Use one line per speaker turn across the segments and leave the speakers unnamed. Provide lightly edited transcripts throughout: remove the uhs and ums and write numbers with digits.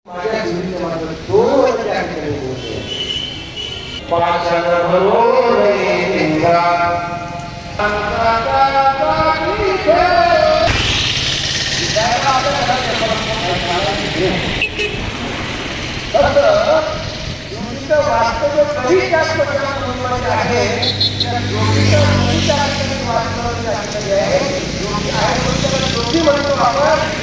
माझ्या जीवनाचे मात्र 2 वर्ष त्या ठिकाणी होते. पाषाण भरून इंद्रा वास्तव कधी जास्त आहे म्हणतो आपण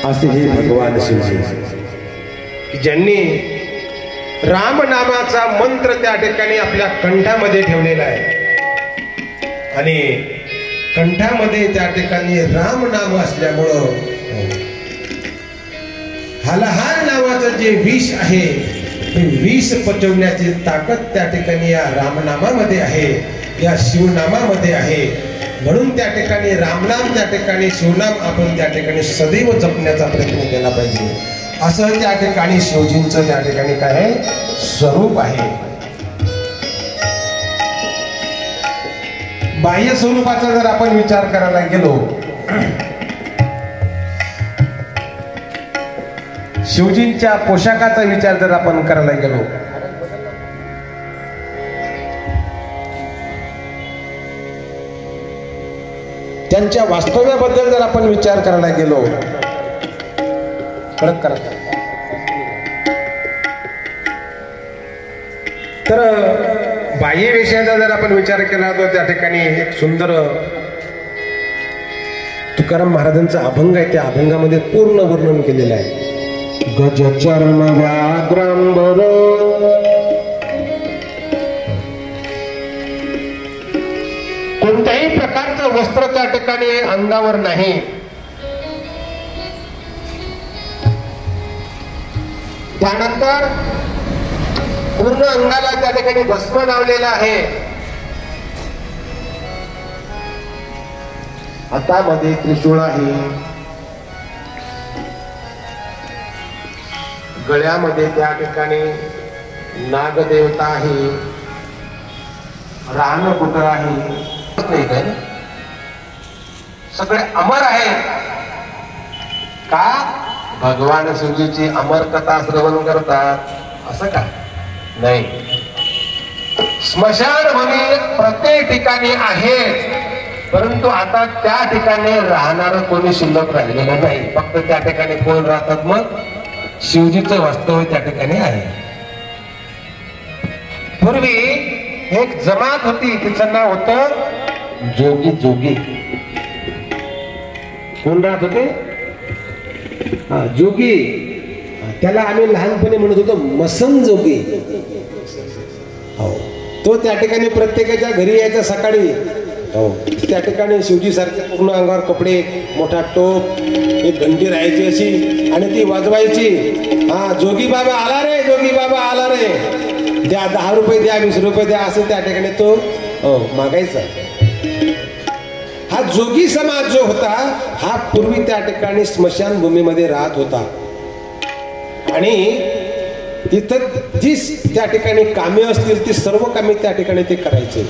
असे हे भगवान शिवजी ज्यांनी राम नामाचा मंत्र त्या ठिकाणी आपल्या कंठामध्ये ठेवलेला आहे आणि कंठामध्ये त्या ठिकाणी राम नाम असल्यामुळं हलहार नावाचं जे विष आहे ते विष पचवण्याची ताकद त्या ठिकाणी या रामनामामध्ये आहे, या शिवनामामध्ये आहे. म्हणून त्या ठिकाणी रामनाम त्या ठिकाणी शिवनाम आपण त्या ठिकाणी सदैव जपण्याचा प्रयत्न केला पाहिजे. असं त्या ठिकाणी शिवजींचं त्या ठिकाणी काय आहे स्वरूप आहे. बाह्य स्वरूपाचा जर आपण विचार करायला गेलो, शिवजींच्या पोशाखाचा विचार जर आपण करायला गेलो, त्यांच्या वास्तव्याबद्दल जर आपण विचार करायला गेलो, कळत करा तर बाह्य विषयाचा जर आपण विचार केला तर त्या ठिकाणी एक सुंदर तुकाराम महाराजांचा अभंग आहे. त्या अभंगामध्ये पूर्ण वर्णन केलेलं आहे. गज चरण व्याघ्रांबर कोणत्याही प्रकारचं वस्त्र त्या ठिकाणी अंगावर नाही. त्यानंतर पूर्ण अंगाला त्या ठिकाणी भस्म लावलेला आहे. हातामध्ये त्रिशूळ आहे, गळ्यामध्ये त्या ठिकाणी नागदेवता आहे, रानकुट आहे. सगळे अमर आहेत का? भगवान शिवजीची अमर कथा श्रवण करतात असं का? नाही. स्मशानभूमी प्रत्येक ठिकाणी आहे, परंतु आता त्या ठिकाणी राहणार कोणी शिल्लक राहिलेलं नाही. फक्त त्या ठिकाणी कोण राहतात? मग शिवजीचं वास्तव्य त्या ठिकाणी आहे. पूर्वी एक जमात होती, तिचं नाव होतं जोगी. जोगी कोण राहत होते? जोगी. त्याला आम्ही लहानपणी म्हणत होतो मसन जोगी. हो, तो त्या ठिकाणी प्रत्येकाच्या घरी यायचा सकाळी. हो, त्या ठिकाणी शिवजी सारखे पूर्ण अंगावर कपडे, मोठा टोप, एक घंटी राहायची अशी आणि ती वाजवायची. हा, जोगी बाबा आला रे, जोगी बाबा आला रे, द्या 10 रुपये द्या, 20 रुपये द्या, असं त्या ठिकाणी तो मागायचा. हा जोगी समाज जो होता हा पूर्वी त्या ठिकाणी स्मशानभूमीमध्ये राहत होता आणि तिथं जी त्या ठिकाणी कामे असतील ती सर्व कामे त्या ठिकाणी ते करायचे.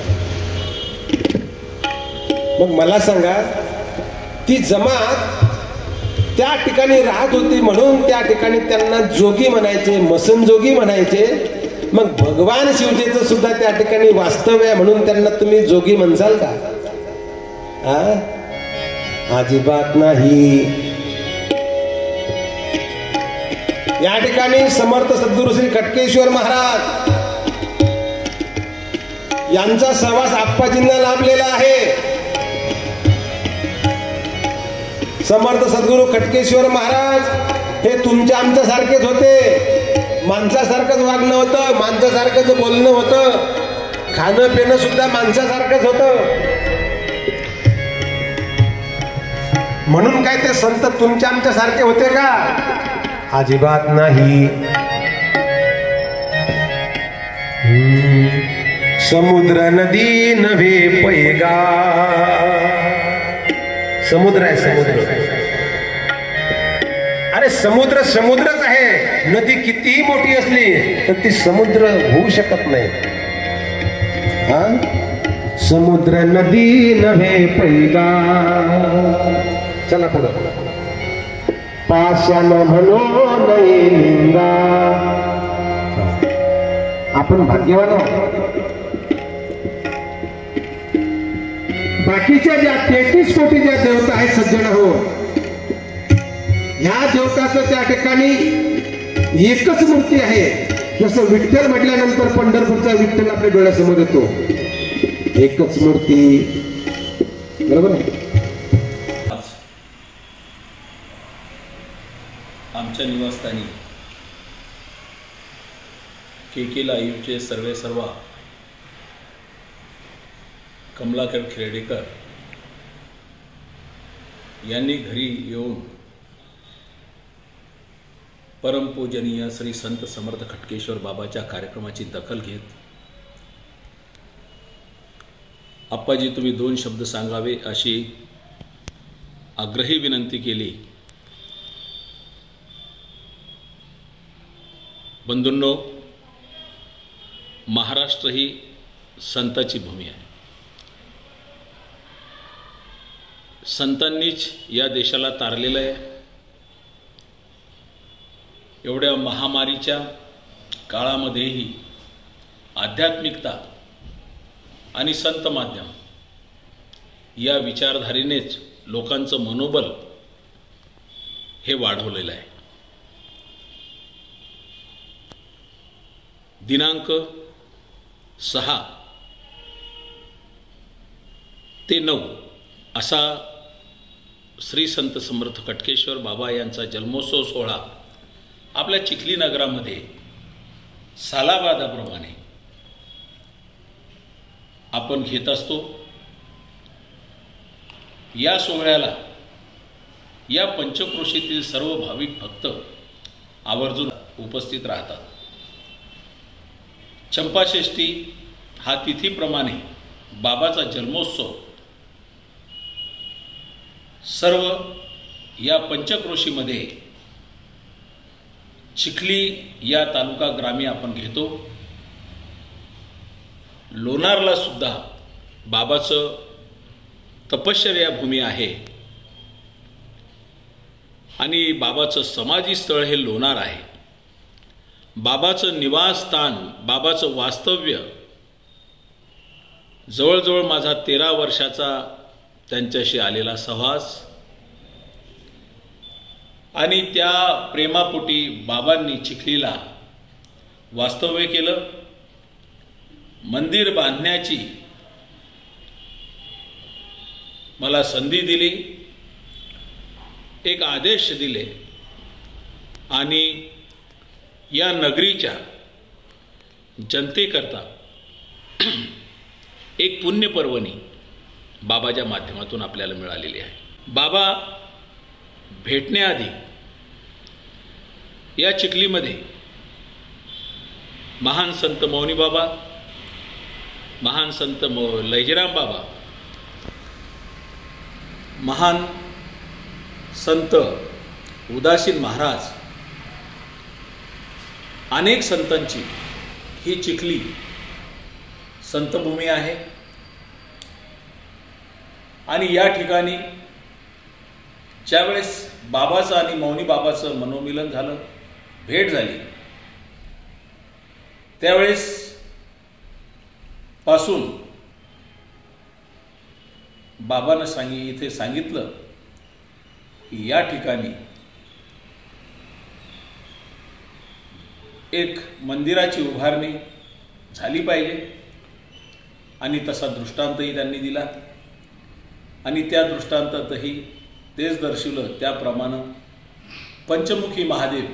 मग मला सांगा, ती जमात त्या ठिकाणी राहत होती म्हणून त्या ठिकाणी त्यांना जोगी म्हणायचे, मसन जोगी म्हणायचे. मग भगवान शिवजीचं सुद्धा त्या ठिकाणी वास्तव्य आहे म्हणून त्यांना तुम्ही जोगी म्हणसाल का? अजिबात नाही. या ठिकाणी समर्थ सद्गुरू श्री खटकेश्वर महाराज यांचा सहवास आप्पाजींना लाभलेला आहे. समर्थ सद्गुरू खटकेश्वर महाराज हे तुमच्या आमच्या सारखेच होते. माणसासारखंच वागणं होतं, माणसासारखंच बोलणं होतं, खाणं पिणं सुद्धा माणसासारखंच होतं. म्हणून काय ते संत तुमच्या आमच्या सारखे होते का? अजिबात नाही. समुद्र नदी नव्हे पैगा. समुद्र आहे समुद्र. अरे समुद्र समुद्रच आहे. नदी कितीही मोठी असली तर ती समुद्र होऊ शकत नाही. हा, समुद्र नदी नव्हे पैगा. चला पुढं. पाषाण म्हणो नये लिंगा. आपण भाग्यवान आहोत. बाकीच्या ज्या 33 कोटी ज्या देवता आहेत सज्जन हो, ह्या देवताचं त्या ठिकाणी एकच मूर्ती आहे. जसं विठ्ठल म्हटल्यानंतर पंढरपूरचा विठ्ठल आपल्या डोळ्यासमोर येतो. एकच मूर्ती. बरोबर आहे.
आमच्या निवासस्थानी KK लाईव्हचे सर्व कमलाकर खेर्डेकर यांनी घरी येऊन परमपूजनीय श्री संत समर्थ खटकेश्वर बाबाच्या कार्यक्रमाची दखल घेत, आप्पाजी तुम्ही 2 शब्द सांगावे अशी आग्रही विनंती केली. बंधूंनो, महाराष्ट्र ही संताची भूमी आहे. संतांनीच या देशाला तारलेलं आहे. एवढ्या महामारीच्या काळामध्येही आध्यात्मिकता आणि संत माध्यम या विचारधारेनेच लोकांचं मनोबल हे वाढवलेलं आहे. दिनांक 6 ते 9 असा श्री संत समर्थ खटकेश्वर बाबा यांचा जन्मोत्सव सोहळा आपल्या चिखली नगरामध्ये सालाबादाप्रमाणे आपण घेत असतो. या सोहळ्याला या पंचक्रोशीतील सर्व भाविक भक्त आवर्जून उपस्थित राहतात. चंपाषष्ठी हा तिथीप्रमाणे बाबाचा जन्मोत्सव सर्व या पंचक्रोशीमध्ये चिखली या तालुका ग्रामी आपण घेतो. लोणारला सुद्धा बाबाचं तपश्चर्या भूमी आहे आणि बाबाचं समाधी स्थळ हे लोणार आहे. बाबाचं निवासस्थान, बाबाचं वास्तव्य, जवळजवळ माझा 13 वर्षाचा त्यांच्याशी आलेला सहवास आणि त्या प्रेमापोटी बाबांनी चिखलीला वास्तव्य केलं. मंदिर बांधण्याची मला संधी दिली, एक आदेश दिले आणि या नगरीच्या जनतेकरता एक पुण्यपर्वणी बाबाच्या माध्यमातून आपल्याला मिळालेली आहे. बाबा भेटण्याआधी या चिखलीमध्ये महान संत मौनी बाबा, महान संत लहिराम बाबा, महान संत उदासीन महाराज, अनेक संतांची ही चिखली संतभूमी आहे. आणि या ठिकाणी ज्यावेळेस बाबाचं आणि मौनी बाबाचं मनोमिलन झालं, भेट झाली, त्यावेळेस पासून बाबांना इथे सांगितलं की या ठिकाणी एक मंदिराची उभारणी झाली पाहिजे आणि तसा दृष्टांतही त्यांनी दिला आणि त्या दृष्टांतातही तेच दर्शवलं. त्याप्रमाणे पंचमुखी महादेव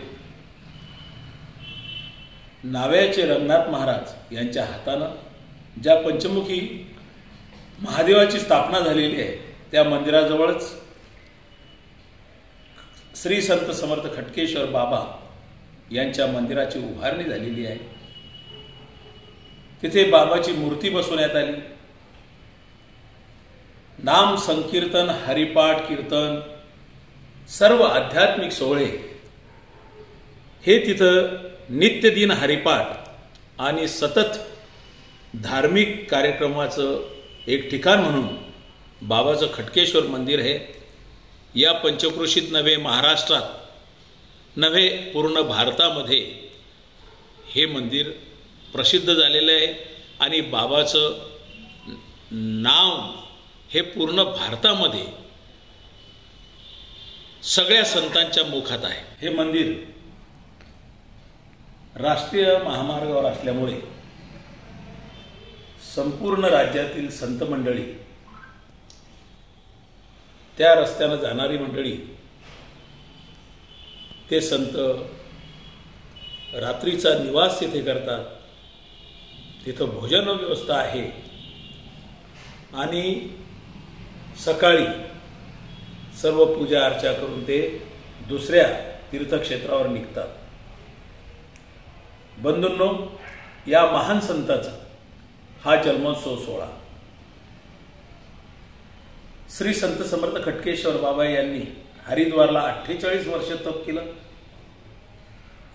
नाव्याचे रंगनाथ महाराज यांच्या हातानं ज्या पंचमुखी महादेवाची स्थापना झालेली आहे त्या मंदिराजवळच श्री संत समर्थ खटकेश्वर बाबा यांच्या मंदिराची उभारणी झालेली आहे. तिथे बाबाची मूर्ती बसवण्यात आली. नाम संकीर्तन, हरिपाठ, कीर्तन, सर्व आध्यात्मिक सोहळे हे तिथं नित्यदिन हरिपाठ आणि सतत धार्मिक कार्यक्रमाचं एक ठिकाण म्हणून बाबाचं खटकेश्वर मंदिर आहे. या पंचक्रोशीत नव्हे, महाराष्ट्रात नव्हे, पूर्ण भारतामध्ये हे मंदिर प्रसिद्ध झालेलं आहे आणि बाबाचं नाव हे पूर्ण भारतामध्ये सगळ्या संतांच्या मुखात आहे. हे मंदिर राष्ट्रीय महामार्गावर असल्यामुळे संपूर्ण राज्यातील संत मंडळी, त्या रस्त्यानं जाणारी मंडळी, ते संत रात्रीचा निवास तिथे करतात. तिथं भोजन व्यवस्था आहे आणि सकाळी सर्व पूजा अर्चा करून ते दुसऱ्या तीर्थक्षेत्रावर निघतात. बंधूंनो, या महान संताचा हा जन्मोत्सव सोहळा श्री संत समर्थ खटकेश्वर बाबा यांनी हरिद्वारला 48 वर्ष तप केलं.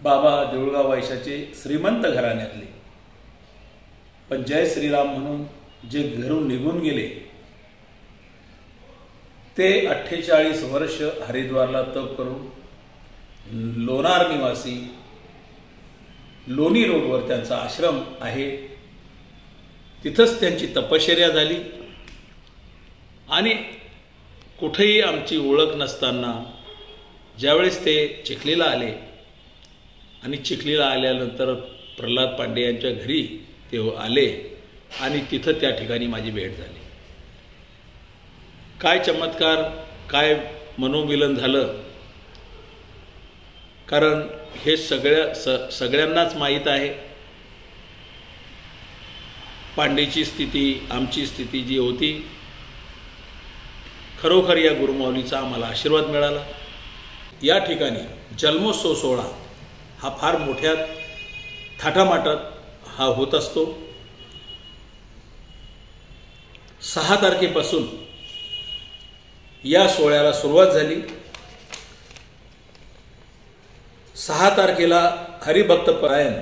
बाबा देऊळगाव वैशाचे श्रीमंत घराण्यातले, पण जय श्रीराम म्हणून जे घरून निघून गेले ते 48 वर्ष हरिद्वारला तप करून लोणार निवासी लोणी रोडवर त्यांचा आश्रम आहे, तिथंच त्यांची तपश्चर्या झाली. आणि कुठेही आमची ओळख नसताना ज्यावेळेस ते चिखलीला आले आणि चिखलीला आल्यानंतर प्रल्हाद पांडे यांच्या घरी ते आले आणि तिथं त्या ठिकाणी माझी भेट झाली. काय चमत्कार, काय मनोमिलन झालं, कारण हे सगळ्यांनाच माहीत आहे. पांडेची स्थिती, आमची स्थिती जी होती, खरोखर या गुरुमाऊलीचा आम्हाला आशीर्वाद मिळाला. या ठिकाणी जन्मोत्सव सोहळा हा फार मोठ्या थाटामाटात हा होत असतो. 6 तारखेपासून या सोहळ्याला सुरुवात झाली. 6 तारखेला हरिभक्तपरायण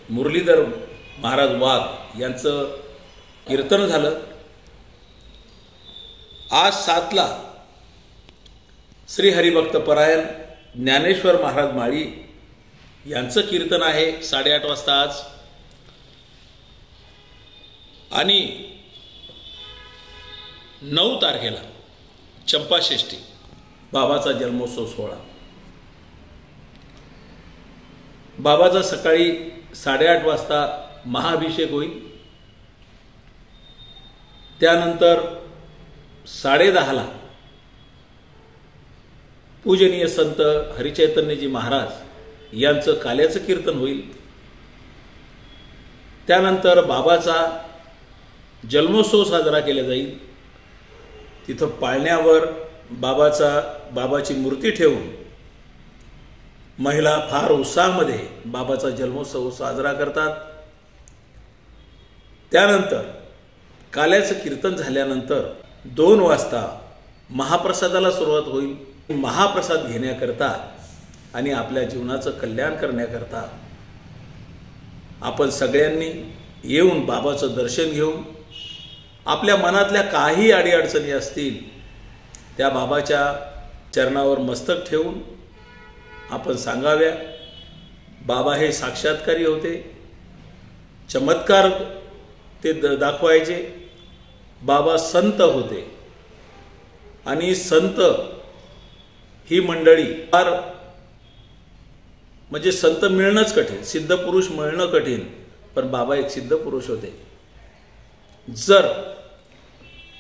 मुरलीधर महाराज वाघ यांचं कीर्तन झालं. आज 7ला श्री हरिभक्तपरायण ज्ञानेश्वर महाराज माळी यांचं कीर्तन आहे 8:30 वाजता आज. आणि 9 तारखेला चंपाषष्ठी बाबाचा जन्मोत्सव सोहळा. बाबाचा सकाळी 8:30 वाजता महाअभिषेक होईल. त्यानंतर 10:30ला पूजनीय संत हरिचैतन्यजी महाराज यांचं काल्याचं कीर्तन होईल. त्यानंतर बाबाचा जन्मोत्सव साजरा केला जाईल. तिथं पाळण्यावर बाबाची मूर्ती ठेवून महिला फार उत्साहामध्ये बाबाचा जन्मोत्सव साजरा करतात. त्यानंतर काल्याचं कीर्तन झाल्यानंतर 2 वाजता महाप्रसादाला सुरुवात होईल. महाप्रसाद घेण्याकरता आणि आपल्या जीवनाचं कल्याण करण्याकरता आपण सगळ्यांनी येऊन बाबाचं दर्शन घेऊन आपल्या मनातल्या काही अडीअडचणी असतील त्या बाबाच्या चरणावर मस्तक ठेवून आपण सांगाव्या. बाबा हे साक्षात्कारी होते, चमत्कार ते दाखवायचे. बाबा संत होते आणि संत ही मंडळी फार म्हणजे संत मिळणंच कठीण, सिद्ध पुरुष मिळणं कठीण, पण बाबा एक सिद्ध पुरुष होते. जर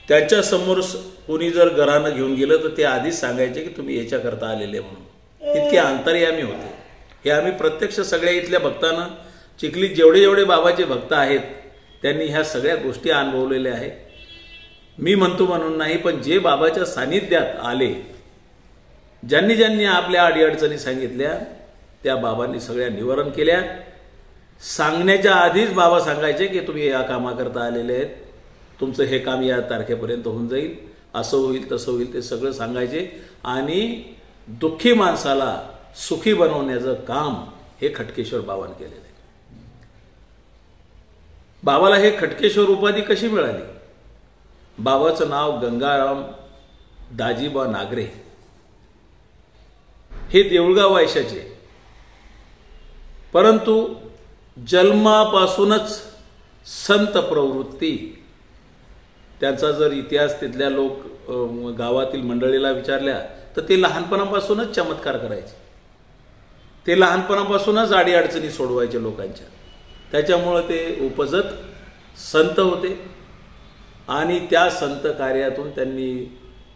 त्यांच्यासमोर कोणी जर घरानं घेऊन गेलं तर ते आधीच सांगायचे की तुम्ही याच्याकरता आलेले म्हणून. इतके अंतर्यामी होते. हे आम्ही प्रत्यक्ष सगळ्या इथल्या भक्तांना, चिखलीत जेवढे जेवढे बाबाचे भक्त आहेत त्यांनी ह्या सगळ्या गोष्टी अनुभवलेल्या आहेत. मी म्हणतो म्हणून नाही, पण जे बाबाच्या सानिध्यात आले, ज्यांनी ज्यांनी आपल्या अडीअडचणी सांगितल्या त्या बाबांनी सगळ्या निवारण केल्या. सांगण्याच्या आधीच बाबा सांगायचे की तुम्ही या कामाकरता आलेले आहेत, तुमचं हे काम या तारखेपर्यंत होऊन जाईल, असं होईल तसं होईल, ते सगळं सांगायचे. आणि दुःखी माणसाला सुखी बनवण्याचं काम हे खटकेश्वर बाबांनी केलेलं आहे. बाबाला हे खटकेश्वर उपाधी कशी मिळाली? बाबाचं नाव गंगाराम दाजीबा नागरे, हे देऊळगाव वायशाचे, परंतु जन्मापासूनच संत प्रवृत्ती. त्यांचा जर इतिहास तिथल्या लोक गावातील मंडळीला विचारल्या तर ते लहानपणापासूनच चमत्कार करायचे. ते लहानपणापासूनच अडीअडचणी सोडवायचे लोकांच्या. त्याच्यामुळं ते उपजत संत होते. आणि त्या संत कार्यातून त्यांनी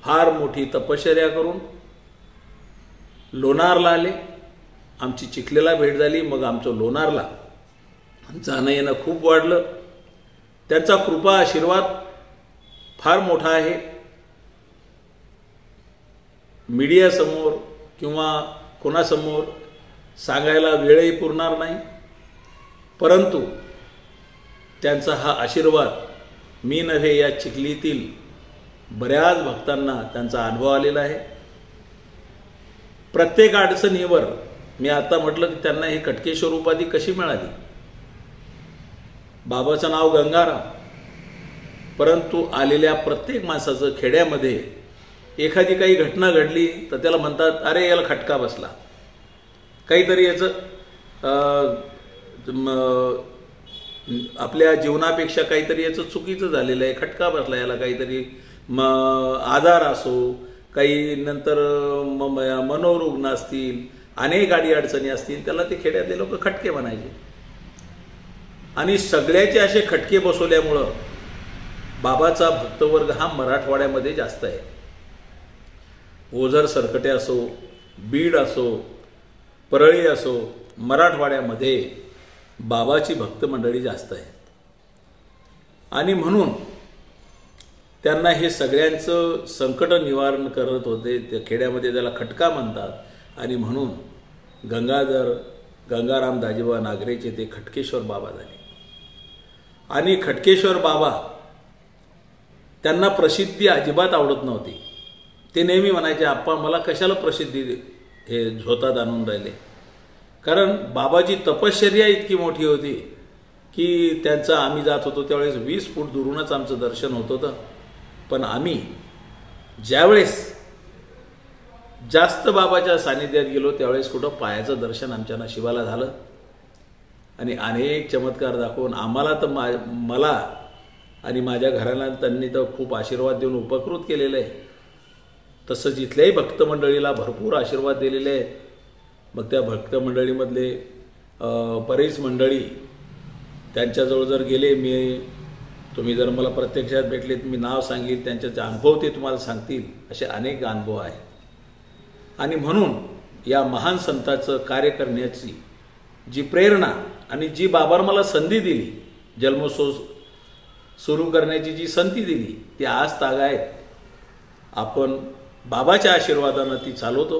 फार मोठी तपश्चर्या करून लोणारला आले. आमची चिखलीला भेट झाली, मग आमचं लोणारला जाणं येणं खूप वाढलं. त्यांचा कृपा आशीर्वाद फार मोठा आहे. मीडियासमोर किंवा कोणासमोर सांगायला वेळही पुरणार नाही, परंतु त्यांचा हा आशीर्वाद मी नव्हे, या चिखलीतील बऱ्याच भक्तांना त्यांचा अनुभव आलेला आहे. प्रत्येक अडचणीवर मी आता म्हटलं की त्यांना हे खटकेश्वर उपाधी कशी मिळाली. बाबाचं नाव गंगाराम, परंतु आलेल्या प्रत्येक माणसाचं खेड्यामध्ये एखादी काही घटना घडली तर त्याला म्हणतात अरे याला खटका बसला, काहीतरी याचं आपल्या जीवनापेक्षा काहीतरी याचं चुकीचं झालेलं आहे, खटका बसला याला, काहीतरी आजार असो, काही नंतर मनोरुग्ण असतील, अनेक अडीअडचणी असतील, त्याला ते खेड्यातले लोक खटके म्हणायचे. आणि सगळ्याचे असे खटके बसवल्यामुळं बाबाचा भक्तवर्ग हा मराठवाड्यामध्ये जास्त आहे. ओझर सरकटे असो, बीड असो, परळी असो, मराठवाड्यामध्ये बाबाची भक्त मंडळी जास्त आहे. आणि म्हणून त्यांना हे सगळ्यांचं संकट निवारण करत होते. त्या खेड्यामध्ये त्याला खटका म्हणतात. आणि म्हणून गंगाराम दाजीबा नागरेचे ते खटकेश्वर बाबा झाले. आणि खटकेश्वर बाबा त्यांना प्रसिद्धी अजिबात आवडत नव्हती. ते नेहमी म्हणायचे आप्पा मला कशाला प्रसिद्धी हे झोतात आणून राहिले. कारण बाबाची तपश्चर्या इतकी मोठी होती की त्यांचं आम्ही जात होतो त्यावेळेस 20 फूट दुरूनच आमचं दर्शन होत होतं. पण आम्ही ज्यावेळेस जास्त बाबाच्या सानिध्यात गेलो त्यावेळेस कुठं पायाचं दर्शन आमच्या नशिबाला झालं. आणि अनेक चमत्कार दाखवून आम्हाला तर मला आणि माझ्या घराला त्यांनी तर खूप आशीर्वाद देऊन उपकृत केलेलं आहे. तसंच इथल्याही भक्तमंडळीला भरपूर आशीर्वाद दिलेले आहेत. मग त्या भक्तमंडळीमधले बरीच मंडळी त्यांच्याजवळ जर गेले, तुम्ही जर मला प्रत्यक्षात भेटलेत, मी नाव सांगेल, त्यांचे अनुभव ते तुम्हाला सांगतील. असे अनेक अनुभव आहेत. आणि म्हणून या महान संताचं कार्य करण्याची जी प्रेरणा आणि जी बाबांनी मला संधी दिली, जन्मोत्सव सुरू करण्याची जी संधी दिली, ती आज तागायत आपण बाबाच्या आशीर्वादानं ती चालवतो.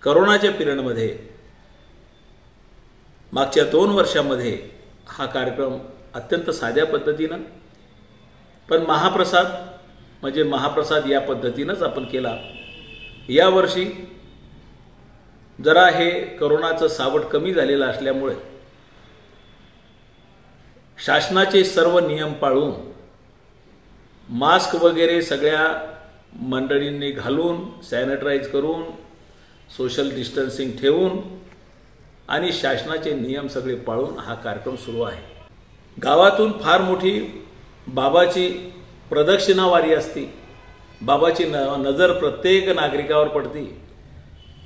करोनाच्या पिरियडमध्ये मागच्या 2 वर्षामध्ये हा कार्यक्रम अत्यंत साध्या पद्धतीनं पण महाप्रसाद या पद्धतीनंच आपण केला. यावर्षी जरा हे करोनाचं सावट कमी झालेलं असल्यामुळे शासनाचे सर्व नियम पाळून मास्क वगैरे सगळ्या मंडळींनी घालून, सॅनिटाईज करून, सोशल डिस्टन्सिंग ठेवून आणि शासनाचे नियम सगळे पाळून हा कार्यक्रम सुरू आहे. गावातून फार मोठी बाबाची प्रदक्षिणावारी असती. बाबाची नजर प्रत्येक नागरिकावर पडती.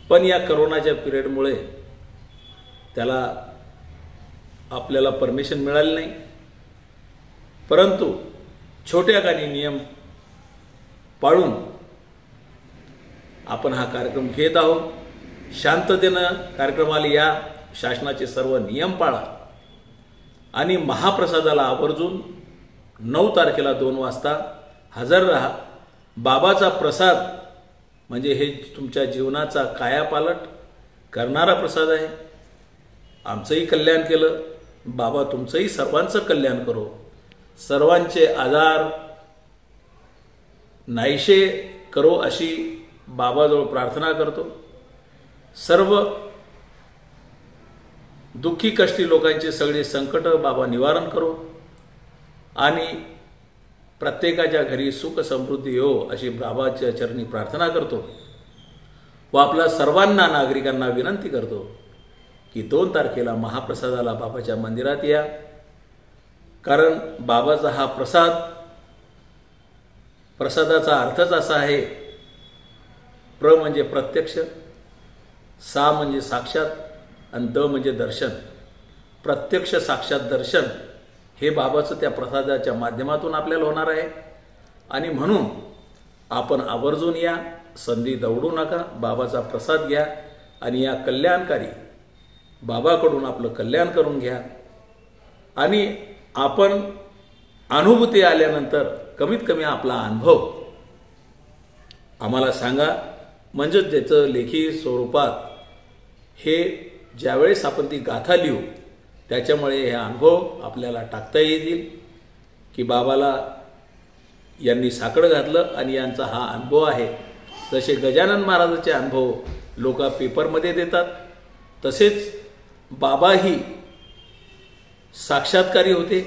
पण या करोनाच्या पिरियडमुळे त्याला आपल्याला परमिशन मिळाली नाही. परंतु छोट्या काही नियम पाळून आपण हा कार्यक्रम घेत आहोत. शांततेनं कार्यक्रमाला या, शासनाचे सर्व नियम पाळा आणि महाप्रसादाला आवर्जून 9 तारखेला 2 वाजता हजर राहा. बाबाचा प्रसाद म्हणजे हे तुमच्या जीवनाचा कायापालट करणारा प्रसाद आहे. आमचंही कल्याण केलं, बाबा तुमचंही सर्वांचं कल्याण करो. सर्वांचे आजार नाहीशे करो अशी बाबाजवळ प्रार्थना करतो. सर्व दुःखी कष्टी लोकांचे सगळे संकट बाबा निवारण करो आणि प्रत्येकाच्या घरी सुख समृद्धी येवो अशी बाबाच्या चरणी प्रार्थना करतो व आपल्या सर्वांना नागरिकांना विनंती करतो की 2 तारखेला महाप्रसादाला बाबाच्या मंदिरात या. कारण बाबाचा हा प्रसादाचा अर्थच असा आहे, प्र म्हणजे प्रत्यक्ष, सा म्हणजे साक्षात आणि द म्हणजे दर्शन. प्रत्यक्ष साक्षात दर्शन हे बाबाचं त्या प्रसादाच्या माध्यमातून आपल्याला होणार आहे. आणि म्हणून आपण आवर्जून या, संधी दवडू नका, बाबाचा प्रसाद घ्या आणि या कल्याणकारी बाबाकडून आपलं कल्याण करून घ्या. आणि आपण अनुभूती आल्यानंतर कमीत कमी आपला अनुभव आम्हाला सांगा, म्हणजेच त्याचं लेखी स्वरूपात हे ज्यावेळेस आपण ती गाथा लिहू त्याच्यामुळे हे अनुभव आपल्याला टाकता येतील की बाबाला यांनी साकडं घातलं आणि यांचा हा अनुभव आहे. जसे गजानन महाराजांचे अनुभव लोक पेपरमध्ये देतात तसेच बाबाही साक्षात्कारी होते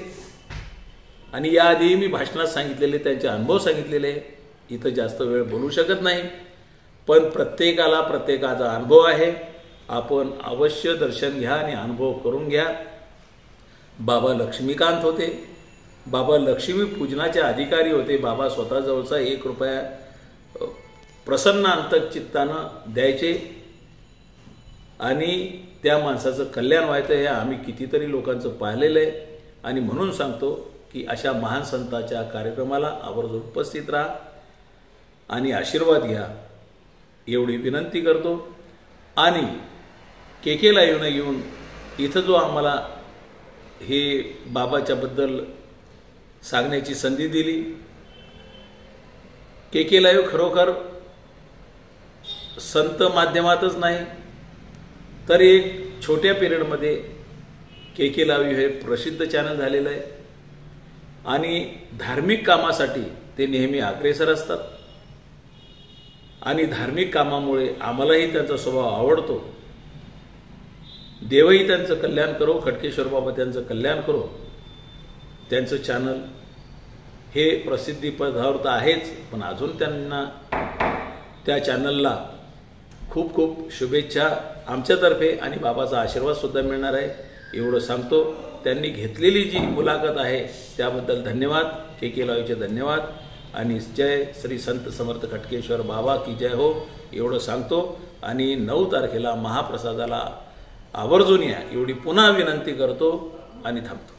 आणि याआधी मी भाषणात सांगितलेले त्यांचे अनुभव सांगितलेले. इथं जास्त वेळ बोलू शकत नाही, पण प्रत्येकाला प्रत्येकाचा अनुभव आहे. आपण अवश्य दर्शन घ्या आणि अनुभव करून घ्या. बाबा लक्ष्मीकांत होते, बाबा लक्ष्मी पूजनाचे अधिकारी होते. बाबा स्वतःजवळचा 1 रुपया प्रसन्न अंतचित्तानं द्यायचे आणि त्या माणसाचं कल्याण व्हायचं. हे आम्ही कितीतरी लोकांचं पाहिलेलं आहे आणि म्हणून सांगतो की अशा महान संतांच्या कार्यक्रमाला आवर्जून उपस्थित राहा आणि आशीर्वाद घ्या एवढी विनंती करतो. आणि KK लाईव्हनं येऊन इथं जो आम्हाला हे बाबाच्याबद्दल सांगण्याची संधी दिली, KK लाईव्ह खरोखर संत माध्यमातच नाही तर एक छोट्या पिरियडमध्ये KK लाईव्ह हे प्रसिद्ध चॅनल झालेलं आहे आणि धार्मिक कामासाठी ते नेहमी अग्रेसर असतात आणि धार्मिक कामामुळे आम्हालाही त्यांचा स्वभाव आवडतो. देवही त्यांचं कल्याण करो, खडकेश्वर बाबा त्यांचं कल्याण करो. त्यांचं चॅनल हे प्रसिद्धी पदावर तर आहेच, पण अजून त्यांना त्या चॅनलला खूप खूप शुभेच्छा आमच्यातर्फे आणि बाबाचा आशीर्वादसुद्धा मिळणार आहे एवढं सांगतो. त्यांनी घेतलेली जी मुलाखत आहे त्याबद्दल धन्यवाद, KK लाईव्हचे धन्यवाद आणि जय श्री संत समर्थ खडकेश्वर बाबा की जय हो एवढं सांगतो. आणि 9 तारखेला महाप्रसादाला आवर्जून या एवढी पुन्हा विनंती करतो आणि थांबतो.